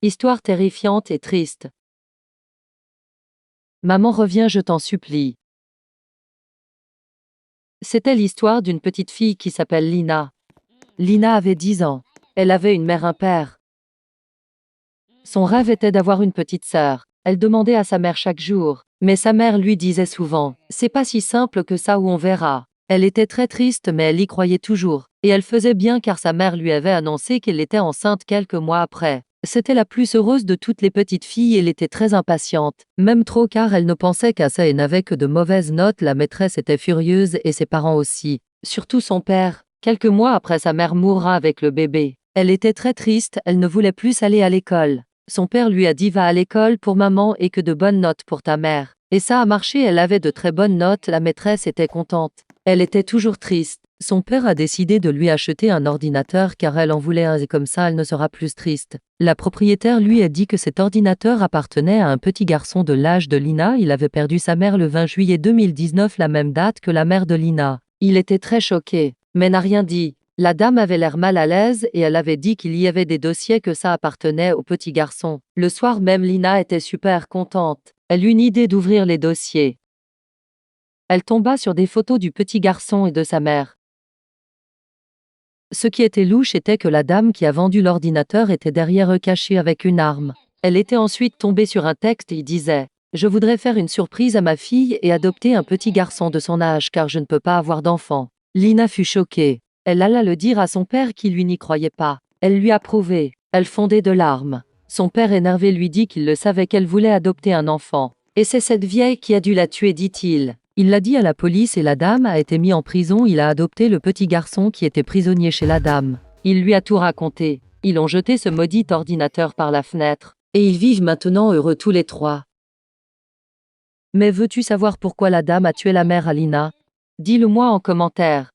Histoire terrifiante et triste. Maman reviens, je t'en supplie. C'était l'histoire d'une petite fille qui s'appelle Lina. Lina avait 10 ans. Elle avait une mère impère. Son rêve était d'avoir une petite sœur. Elle demandait à sa mère chaque jour, mais sa mère lui disait souvent, c'est pas si simple que ça ou on verra. Elle était très triste mais elle y croyait toujours, et elle faisait bien car sa mère lui avait annoncé qu'elle était enceinte quelques mois après. C'était la plus heureuse de toutes les petites filles et elle était très impatiente, même trop car elle ne pensait qu'à ça et n'avait que de mauvaises notes. La maîtresse était furieuse et ses parents aussi, surtout son père. Quelques mois après sa mère mourra avec le bébé. Elle était très triste, elle ne voulait plus aller à l'école. Son père lui a dit va à l'école pour maman et que de bonnes notes pour ta mère. Et ça a marché, elle avait de très bonnes notes, la maîtresse était contente. Elle était toujours triste. Son père a décidé de lui acheter un ordinateur car elle en voulait un et comme ça elle ne sera plus triste. La propriétaire lui a dit que cet ordinateur appartenait à un petit garçon de l'âge de Lina. Il avait perdu sa mère le 20 juillet 2019, la même date que la mère de Lina. Il était très choqué, mais n'a rien dit. La dame avait l'air mal à l'aise et elle avait dit qu'il y avait des dossiers que ça appartenait au petit garçon. Le soir même, Lina était super contente. Elle eut une idée d'ouvrir les dossiers. Elle tomba sur des photos du petit garçon et de sa mère. Ce qui était louche était que la dame qui a vendu l'ordinateur était derrière eux cachée avec une arme. Elle était ensuite tombée sur un texte et il disait « Je voudrais faire une surprise à ma fille et adopter un petit garçon de son âge car je ne peux pas avoir d'enfant. » Lina fut choquée. Elle alla le dire à son père qui lui n'y croyait pas. Elle lui a prouvé. Elle fondait de larmes. Son père énervé lui dit qu'il le savait qu'elle voulait adopter un enfant. Et c'est cette vieille qui a dû la tuer, dit-il. Il l'a dit à la police et la dame a été mise en prison. Il a adopté le petit garçon qui était prisonnier chez la dame. Il lui a tout raconté. Ils ont jeté ce maudit ordinateur par la fenêtre. Et ils vivent maintenant heureux tous les trois. Mais veux-tu savoir pourquoi la dame a tué la mère à Lina? Dis-le moi en commentaire.